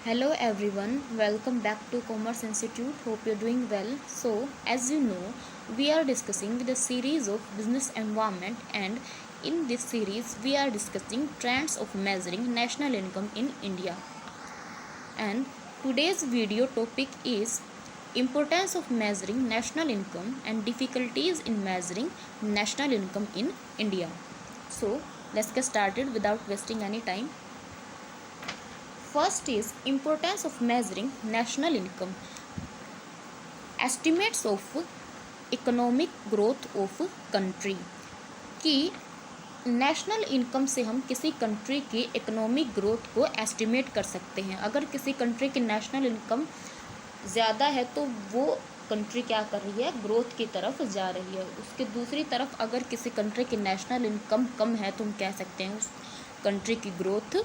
Hello everyone, welcome back to Commerce Institute. Hope you're doing well. So, as you know, we are discussing the series of business environment, and in this series we are discussing trends of measuring national income in India. And today's video topic is importance of measuring national income and difficulties in measuring national income in India. So, let's get started without wasting any time. First is importance of measuring national income. Estimates of economic growth of country कि national income से हम किसी country की economic growth को estimate कर सकते हैं। अगर किसी कंट्री की नेशनल इनकम ज़्यादा है तो वो कंट्री क्या कर रही है, ग्रोथ की तरफ जा रही है। उसके दूसरी तरफ अगर किसी कंट्री की नेशनल इनकम कम है तो हम कह सकते हैं उस कंट्री की ग्रोथ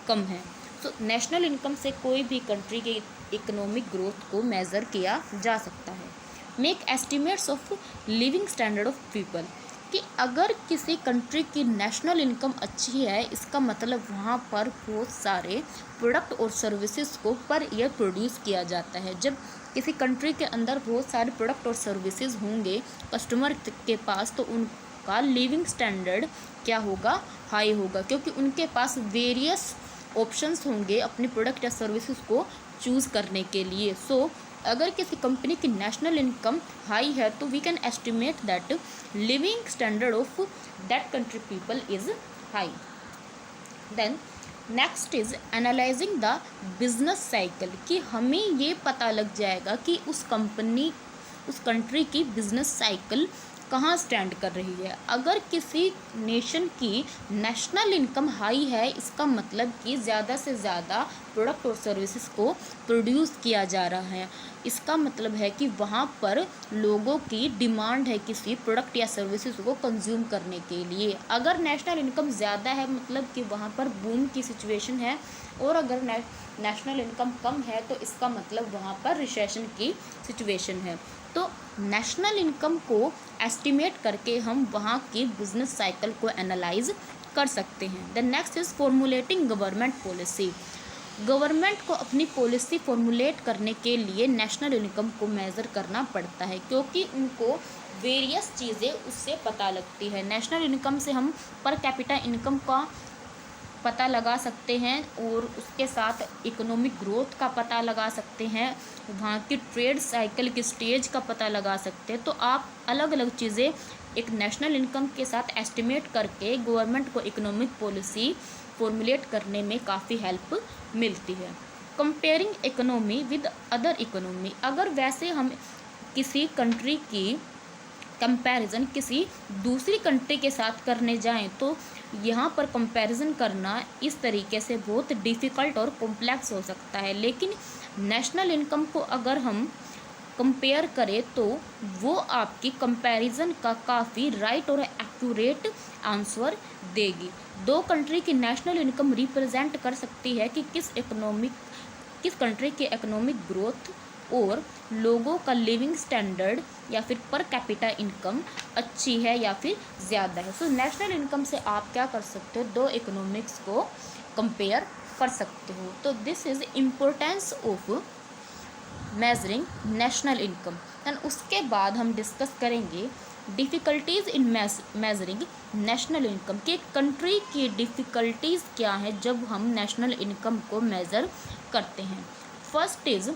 कम है। तो नेशनल इनकम से कोई भी कंट्री के इकोनॉमिक ग्रोथ को मेज़र किया जा सकता है। Make estimates of living standard of people कि अगर किसी कंट्री की नेशनल इनकम अच्छी है, इसका मतलब वहाँ पर बहुत सारे प्रोडक्ट और सर्विसेज को पर ईयर प्रोड्यूस किया जाता है। जब किसी कंट्री के अंदर बहुत सारे प्रोडक्ट और सर्विसेज होंगे कस्टमर के पास, तो उनका लिविंग स्टैंडर्ड क्या होगा, हाई होगा, क्योंकि उनके पास वेरियस ऑप्शंस होंगे अपने प्रोडक्ट या सर्विसेज को चूज़ करने के लिए। सो अगर किसी कंपनी की नेशनल इनकम हाई है तो we can estimate that living standard of that country people is high. Then next is analysing the business cycle कि हमें ये पता लग जाएगा कि उस कंट्री की बिजनेस साइकिल कहाँ स्टैंड कर रही है। अगर किसी नेशन की नेशनल इनकम हाई है, इसका मतलब कि ज़्यादा से ज़्यादा प्रोडक्ट और सर्विसेज को प्रोड्यूस किया जा रहा है। इसका मतलब है कि वहाँ पर लोगों की डिमांड है किसी प्रोडक्ट या सर्विसेज को कंज्यूम करने के लिए। अगर नेशनल इनकम ज़्यादा है मतलब कि वहाँ पर बूम की सिचुएशन है, और अगर नेशनल इनकम कम है तो इसका मतलब वहाँ पर रिसेशन की सिचुएशन है। तो नेशनल इनकम को एस्टिमेट करके हम वहाँ की बिजनेस साइकिल को एनालाइज कर सकते हैं। The next is formulating government policy. Government को अपनी पॉलिसी फॉर्मुलेट करने के लिए नेशनल इनकम को मेज़र करना पड़ता है, क्योंकि उनको वेरियस चीज़ें उससे पता लगती है। नेशनल इनकम से हम पर कैपिटा इनकम का पता लगा सकते हैं और उसके साथ इकोनॉमिक ग्रोथ का पता लगा सकते हैं, वहाँ की ट्रेड साइकिल की स्टेज का पता लगा सकते हैं। तो आप अलग अलग चीज़ें एक नेशनल इनकम के साथ एस्टिमेट करके गवर्नमेंट को इकोनॉमिक पॉलिसी फॉर्मुलेट करने में काफ़ी हेल्प मिलती है। Comparing economy with other economy, अगर वैसे हम किसी कंट्री की कंपैरिजन किसी दूसरी कंट्री के साथ करने जाएं तो यहाँ पर कंपैरिजन करना इस तरीके से बहुत डिफ़िकल्ट और कॉम्प्लेक्स हो सकता है। लेकिन नेशनल इनकम को अगर हम कंपेयर करें तो वो आपकी कंपैरिजन का काफ़ी राइट और एक्यूरेट आंसर देगी। दो कंट्री की नेशनल इनकम रिप्रेजेंट कर सकती है कि किस कंट्री की इकोनॉमिक ग्रोथ और लोगों का लिविंग स्टैंडर्ड या फिर पर कैपिटा इनकम अच्छी है या फिर ज़्यादा है। सो नेशनल इनकम से आप क्या कर सकते हो, दो इकोनॉमिक्स को कंपेयर कर सकते हो। तो this is importance of measuring national income. And उसके बाद हम डिस्कस करेंगे difficulties in measuring national income कि कंट्री की डिफ़िकल्टीज़ क्या है जब हम नेशनल इनकम को मेज़र करते हैं। First is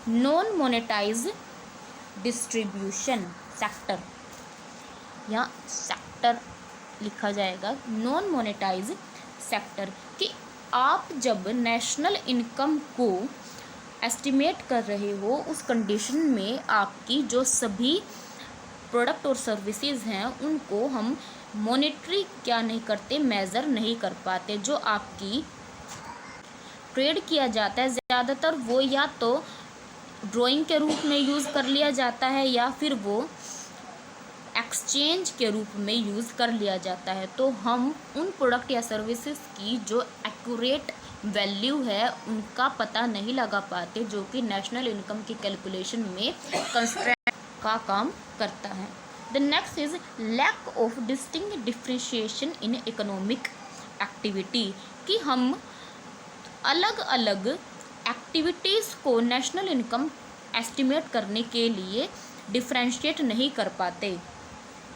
non monetize distribution sector, यहाँ सेक्टर लिखा जाएगा, नॉन मोनेटाइज सेक्टर कि आप जब नेशनल इनकम को एस्टिमेट कर रहे हो उस कंडीशन में आपकी जो सभी प्रोडक्ट और सर्विसेज हैं उनको हम मॉनेटरी क्या नहीं करते, मेज़र नहीं कर पाते। जो आपकी ट्रेड किया जाता है ज़्यादातर वो या तो ड्राइंग के रूप में यूज़ कर लिया जाता है या फिर वो एक्सचेंज के रूप में यूज़ कर लिया जाता है। तो हम उन प्रोडक्ट या सर्विसेज की जो एक्यूरेट वैल्यू है उनका पता नहीं लगा पाते, जो कि नेशनल इनकम की कैलकुलेशन में कंस्ट्रेंट का काम करता है। The next is lack of distinct differentiation in economic activity कि हम अलग अलग एक्टिविटीज़ को नेशनल इनकम एस्टिमेट करने के लिए डिफ्रेंशिएट नहीं कर पाते।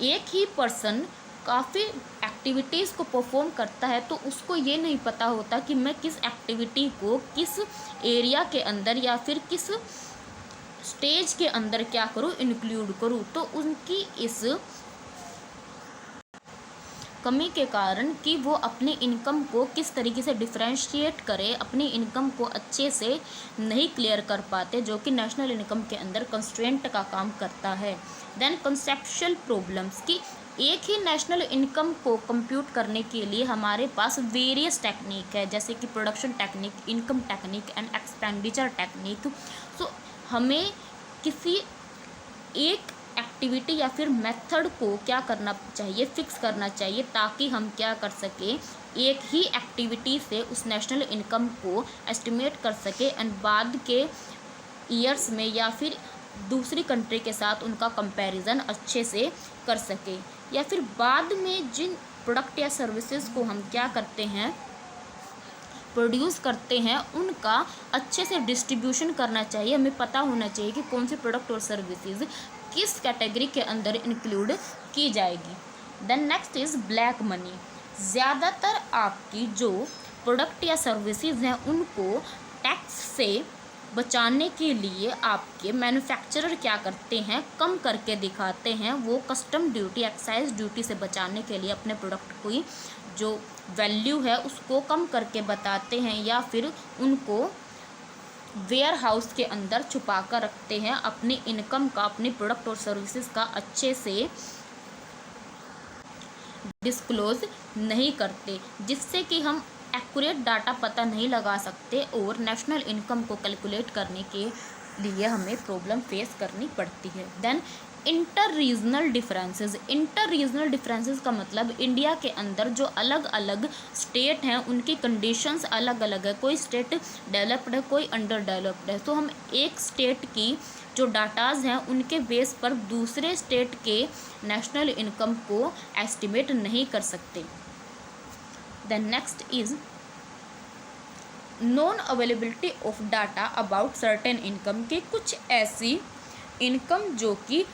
एक ही पर्सन काफ़ी एक्टिविटीज़ को परफॉर्म करता है तो उसको ये नहीं पता होता कि मैं किस एक्टिविटी को किस एरिया के अंदर या फिर किस स्टेज के अंदर क्या करूँ, इंक्लूड करूँ। तो उनकी इस कमी के कारण कि वो अपनी इनकम को किस तरीके से डिफ्रेंशिएट करे, अपनी इनकम को अच्छे से नहीं क्लियर कर पाते, जो कि नेशनल इनकम के अंदर कंस्ट्रेंट का काम करता है। देन कंसेप्चुअल प्रॉब्लम्स की एक ही नेशनल इनकम को कंप्यूट करने के लिए हमारे पास वेरियस टेक्निक है, जैसे कि production technique, income technique and expenditure technique. So हमें किसी एक एक्टिविटी या फिर मेथड को क्या करना चाहिए, फिक्स करना चाहिए, ताकि हम क्या कर सकें, एक ही एक्टिविटी से उस नेशनल इनकम को एस्टिमेट कर सके एंड बाद के ईयर्स में या फिर दूसरी कंट्री के साथ उनका कंपैरिजन अच्छे से कर सके, या फिर बाद में जिन प्रोडक्ट या सर्विसेज को हम क्या करते हैं, प्रोड्यूस करते हैं, उनका अच्छे से डिस्ट्रीब्यूशन करना चाहिए। हमें पता होना चाहिए कि कौन सी प्रोडक्ट और सर्विसेज किस कैटेगरी के अंदर इंक्लूड की जाएगी। Then next is black money. ज़्यादातर आपकी जो प्रोडक्ट या सर्विसेज हैं उनको टैक्स से बचाने के लिए आपके मैन्युफैक्चरर क्या करते हैं, कम करके दिखाते हैं। वो कस्टम ड्यूटी, एक्साइज ड्यूटी से बचाने के लिए अपने प्रोडक्ट की जो वैल्यू है उसको कम करके बताते हैं, या फिर उनको वेयर हाउस के अंदर छुपा कर रखते हैं, अपनी इनकम का, अपने प्रोडक्ट और सर्विसेज का अच्छे से डिस्क्लोज नहीं करते, जिससे कि हम एक्यूरेट डाटा पता नहीं लगा सकते और नेशनल इनकम को कैलकुलेट करने के लिए हमें प्रॉब्लम फेस करनी पड़ती है। Then inter regional differences. Inter regional differences का मतलब इंडिया के अंदर जो अलग अलग स्टेट हैं उनकी कंडीशंस अलग अलग है। कोई स्टेट डेवलप्ड है, कोई अंडर डेवलप्ड है। तो हम एक स्टेट की जो डाटाज हैं उनके बेस पर दूसरे स्टेट के नेशनल इनकम को एस्टिमेट नहीं कर सकते। Then next is non availability of data about certain income के कुछ ऐसी इनकम जो कि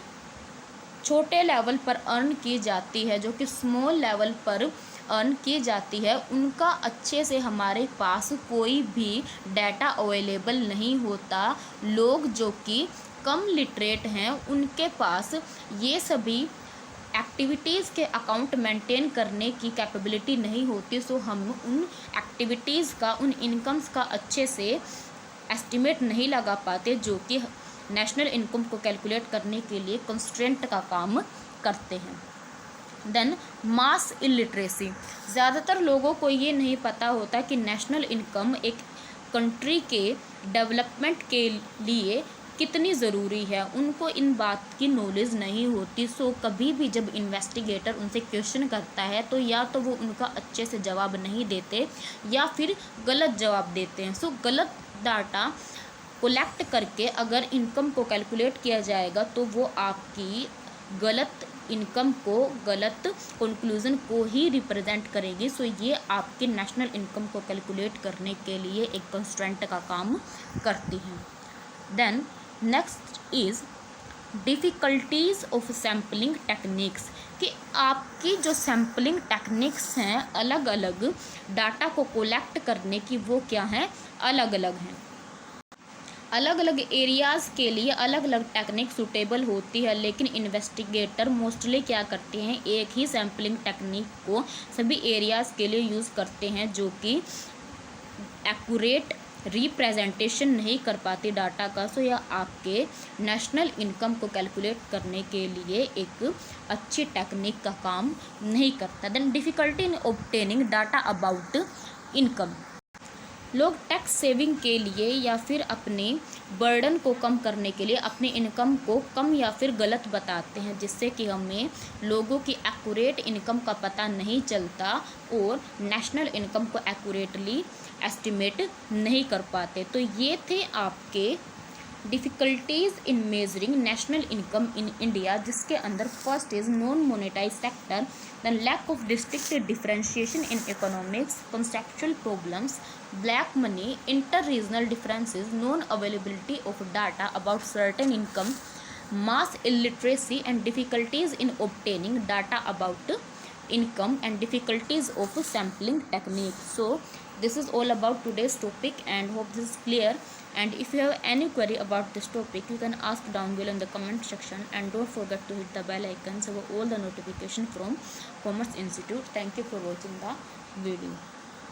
छोटे लेवल पर अर्न की जाती है, जो कि स्मॉल लेवल पर अर्न की जाती है, उनका अच्छे से हमारे पास कोई भी डाटा अवेलेबल नहीं होता। लोग जो कि कम लिटरेट हैं उनके पास ये सभी एक्टिविटीज़ के अकाउंट मेंटेन करने की कैपेबिलिटी नहीं होती। सो हम उन एक्टिविटीज़ का, उन इनकम्स का अच्छे से एस्टिमेट नहीं लगा पाते, जो कि नेशनल इनकम को कैलकुलेट करने के लिए कंस्ट्रेंट का काम करते हैं। Then mass illiteracy. ज़्यादातर लोगों को ये नहीं पता होता कि नेशनल इनकम एक कंट्री के डेवलपमेंट के लिए कितनी ज़रूरी है, उनको इन बात की नॉलेज नहीं होती। सो कभी भी जब इन्वेस्टिगेटर उनसे क्वेश्चन करता है तो या तो वो उनका अच्छे से जवाब नहीं देते या फिर गलत जवाब देते हैं। सो गलत डाटा कलेक्ट करके अगर इनकम को कैलकुलेट किया जाएगा तो वो आपकी गलत इनकम को, गलत कंक्लूज़न को ही रिप्रेजेंट करेगी। सो ये आपके नेशनल इनकम को कैलकुलेट करने के लिए एक कंस्ट्रेंट का काम करती हैं। Then next is difficulties of sampling techniques, कि आपकी जो सैम्पलिंग टेक्निक्स हैं अलग अलग डाटा को कलेक्ट करने की, वो क्या हैं, अलग अलग हैं। अलग अलग एरियाज़ के लिए अलग अलग टेक्निक सूटेबल होती है, लेकिन इन्वेस्टिगेटर मोस्टली क्या करते हैं, एक ही सैम्पलिंग टेक्निक को सभी एरियाज़ के लिए यूज़ करते हैं, जो कि एक्यूरेट रिप्रेजेंटेशन नहीं कर पाती डाटा का। सो यह आपके नेशनल इनकम को कैलकुलेट करने के लिए एक अच्छी टेक्निक का काम नहीं करता। Then difficulty in obtaining data about income. लोग टैक्स सेविंग के लिए या फिर अपने बर्डन को कम करने के लिए अपनी इनकम को कम या फिर गलत बताते हैं, जिससे कि हमें लोगों की एक्यूरेट इनकम का पता नहीं चलता और नेशनल इनकम को एक्यूरेटली एस्टिमेट नहीं कर पाते। तो ये थे आपके difficulties in measuring national income in India, जिसके अंदर first is non monetize sector, then lack of district differentiation in economics, conceptual problems, black money, inter regional differences, non availability of data about certain income, mass illiteracy and difficulties in obtaining data about income, and difficulties of sampling technique. So this is all about today's topic, and hope this is clear. And if you have any query about this topic, you can ask down below in the comment section, and don't forget to hit the bell icon so all the notification from Commerce Institute. Thank you for watching the video.